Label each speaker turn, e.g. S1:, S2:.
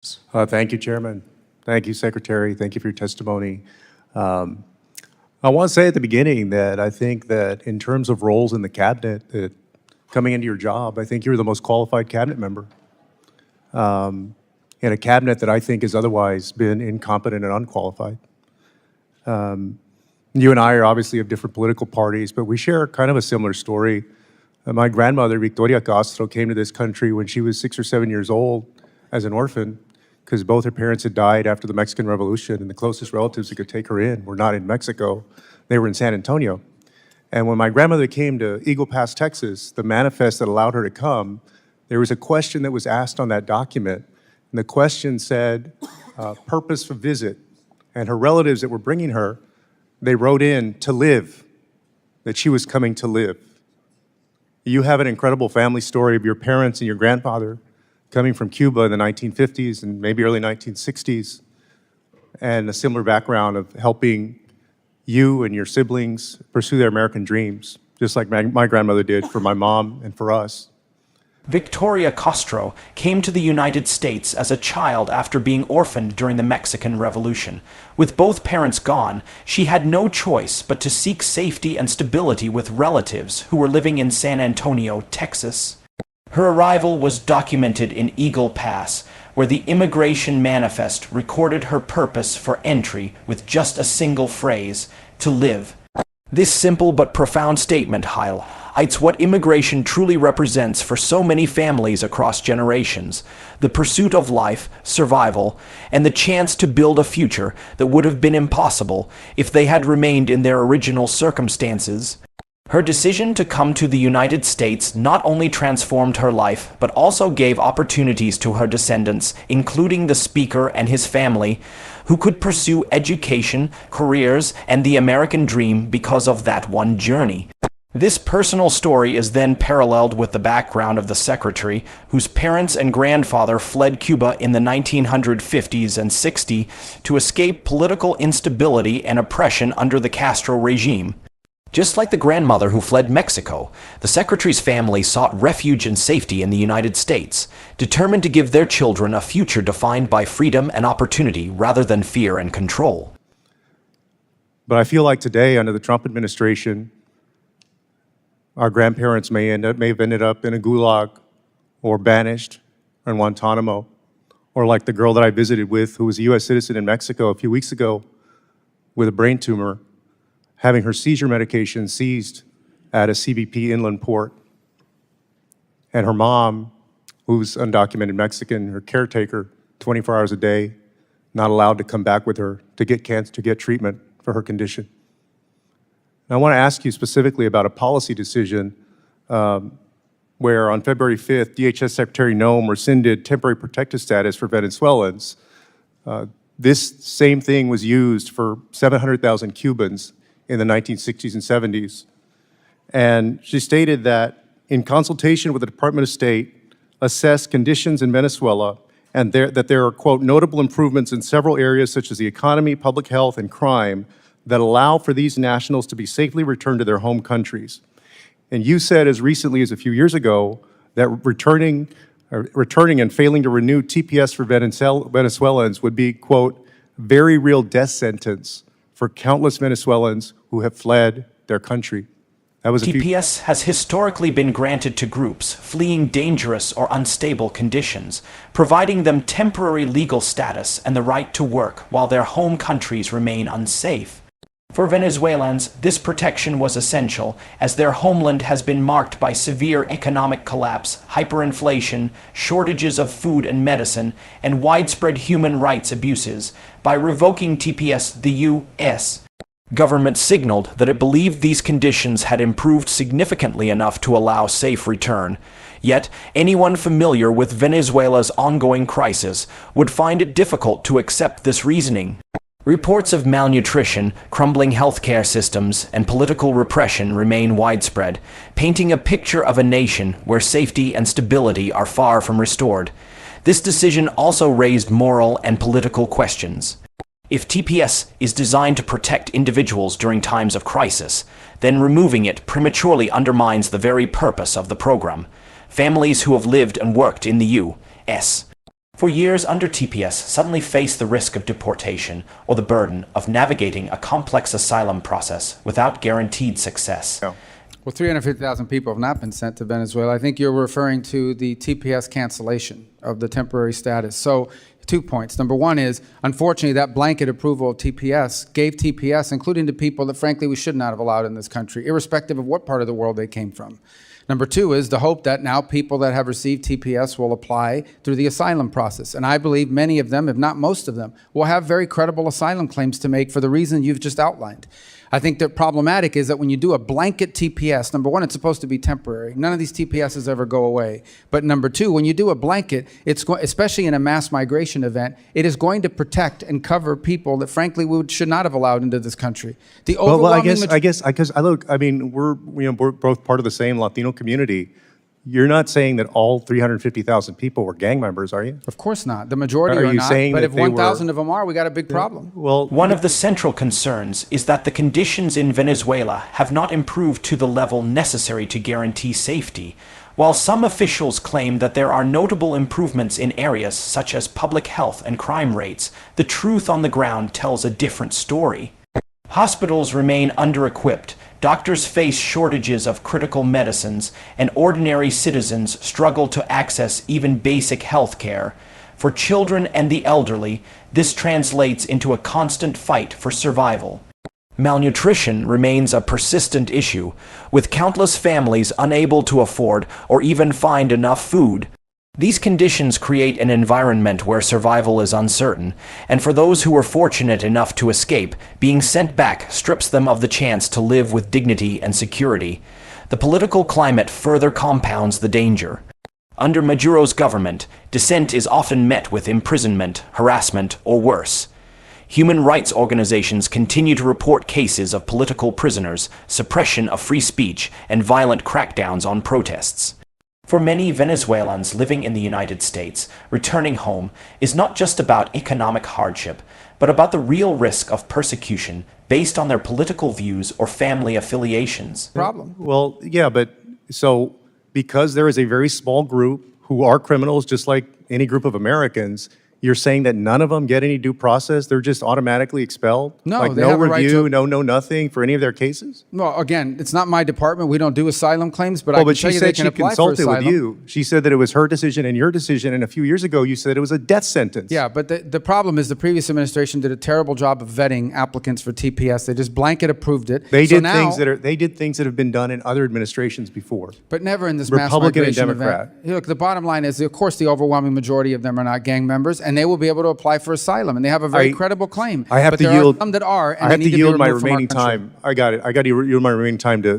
S1: Thank you, Chairman. Thank you, Secretary. Thank you for your testimony. I want to say at the beginning that I think that in terms of roles in the cabinet, that coming into your job, I think you're the most qualified cabinet member in a cabinet that I think has otherwise been incompetent and unqualified. You and I are obviously of different political parties, but we share kind of a similar story. My grandmother, Victoria Castro, came to this country when she was 6 or 7 years old as an orphan because both her parents had died after the Mexican Revolution, and the closest relatives that could take her in were not in Mexico. They were in San Antonio. And when my grandmother came to Eagle Pass, Texas, the manifest that allowed her to come, there was a question that was asked on that document. And the question said, purpose for visit. And her relatives that were bringing her, they wrote in to live, that she was coming to live. You have an incredible family story of your parents and your grandfather coming from Cuba in the 1950s and maybe early 1960s, and a similar background of helping you and your siblings pursue their American dreams, just like my grandmother did for my mom and for us.
S2: Victoria Castro came to the United States as a child after being orphaned during the Mexican Revolution. With both parents gone, she had no choice but to seek safety and stability with relatives who were living in San Antonio, Texas. Her arrival was documented in Eagle Pass, where the immigration manifest recorded her purpose for entry with just a single phrase, to live. This simple but profound statement highlights what immigration truly represents for so many families across generations: the pursuit of life, survival, and the chance to build a future that would have been impossible if they had remained in their original circumstances. Her decision to come to the United States not only transformed her life, but also gave opportunities to her descendants, including the speaker and his family, who could pursue education, careers, and the American dream because of that one journey. This personal story is then paralleled with the background of the secretary, whose parents and grandfather fled Cuba in the 1950s and 60s to escape political instability and oppression under the Castro regime. Just like the grandmother who fled Mexico, the secretary's family sought refuge and safety in the United States, determined to give their children a future defined by freedom and opportunity rather than fear and control.
S1: But I feel like today, under the Trump administration, our grandparents may have ended up in a gulag or banished in Guantanamo, or like the girl that I visited with who was a U.S. citizen in Mexico a few weeks ago with a brain tumor, having her seizure medication seized at a CBP inland port. And her mom, who's undocumented Mexican, her caretaker, 24 hours a day, not allowed to come back with her to get treatment for her condition. And I want to ask you specifically about a policy decision where on February 5th, DHS Secretary Noem rescinded temporary protective status for Venezuelans. This same thing was used for 700,000 Cubans in the 1960s and 70s. And she stated that in consultation with the Department of State, assessed conditions in Venezuela and that there are, quote, notable improvements in several areas such as the economy, public health, and crime that allow for these nationals to be safely returned to their home countries. And you said as recently as a few years ago that returning and failing to renew TPS for Venezuelans would be, quote, very real death sentence for countless Venezuelans who have fled their country. That was
S2: TPS has historically been granted to groups fleeing dangerous or unstable conditions, providing them temporary legal status and the right to work while their home countries remain unsafe. For Venezuelans, this protection was essential, as their homeland has been marked by severe economic collapse, hyperinflation, shortages of food and medicine, and widespread human rights abuses. By revoking TPS, the U.S. government signaled that it believed these conditions had improved significantly enough to allow safe return. Yet, anyone familiar with Venezuela's ongoing crisis would find it difficult to accept this reasoning. Reports of malnutrition, crumbling healthcare systems, and political repression remain widespread, painting a picture of a nation where safety and stability are far from restored. This decision also raised moral and political questions. If TPS is designed to protect individuals during times of crisis, then removing it prematurely undermines the very purpose of the program. Families who have lived and worked in the U.S. for years under TPS suddenly face the risk of deportation or the burden of navigating a complex asylum process without guaranteed success.
S1: No.
S3: Well, 350,000 people have not been sent to Venezuela. I think you're referring to the TPS cancellation of the temporary status. So 2 points. Number one is, unfortunately, that blanket approval of TPS gave TPS, including to people that, frankly, we should not have allowed in this country, irrespective of what part of the world they came from. Number two is the hope that now people that have received TPS will apply through the asylum process. And I believe many of them, if not most of them, will have very credible asylum claims to make for the reason you've just outlined. I think that problematic is that when you do a blanket TPS, number one, it's supposed to be temporary. None of these TPSs ever go away. But number two, when you do a blanket, especially in a mass migration event, it is going to protect and cover people that, frankly, we should not have allowed into this country. The overwhelming
S1: I mean, we're both part of the same Latino community. You're not saying that all 350,000 people were gang members, are you?
S3: Of course not. The majority
S1: Are
S3: are
S1: you
S3: not.
S1: saying
S3: But
S1: that
S3: if
S1: they
S3: 1,000 of them are, we got a big problem.
S1: Well,
S2: One of the central concerns is that the conditions in Venezuela have not improved to the level necessary to guarantee safety. While some officials claim that there are notable improvements in areas such as public health and crime rates, the truth on the ground tells a different story. Hospitals remain under-equipped, doctors face shortages of critical medicines, and ordinary citizens struggle to access even basic health care. For children and the elderly, this translates into a constant fight for survival. Malnutrition remains a persistent issue, with countless families unable to afford or even find enough food. These conditions create an environment where survival is uncertain, and for those who were fortunate enough to escape, being sent back strips them of the chance to live with dignity and security. The political climate further compounds the danger. Under Maduro's government, dissent is often met with imprisonment, harassment, or worse. Human rights organizations continue to report cases of political prisoners, suppression of free speech, and violent crackdowns on protests. For many Venezuelans living in the United States, returning home is not just about economic hardship, but about the real risk of persecution based on their political views or family affiliations.
S3: Problem.
S1: well, yeah, but so because there is a very small group who are criminals, just like any group of Americans, you're saying that none of them get any due process? They're just automatically expelled?
S3: No,
S1: like
S3: they
S1: no
S3: have a right
S1: review,
S3: to-
S1: no nothing for any of their cases?
S3: Well, again, it's not my department. We don't do asylum claims, but I
S1: Well,
S3: can
S1: but
S3: tell
S1: she
S3: you they
S1: said
S3: can
S1: she
S3: apply for
S1: consulted
S3: asylum.
S1: with you. She said that it was her decision and your decision, and a few years ago you said it was a death sentence.
S3: Yeah, but the problem is the previous administration did a terrible job of vetting applicants for TPS. They just blanket approved it.
S1: They
S3: So
S1: did
S3: now-
S1: things that have been done in other administrations before.
S3: But never in this
S1: Republican and
S3: mass migration
S1: Democrat.
S3: event. Look, the bottom line is, of course, the overwhelming majority of them are not gang members, and they will be able to apply for asylum, and they have a very credible claim.
S1: I have
S3: but
S1: to
S3: there
S1: yield.
S3: are some that are, and
S1: I
S3: they
S1: have
S3: need
S1: to
S3: to be
S1: yield my
S3: removed from our
S1: remaining
S3: country.
S1: time. I got it. I got to yield my remaining time to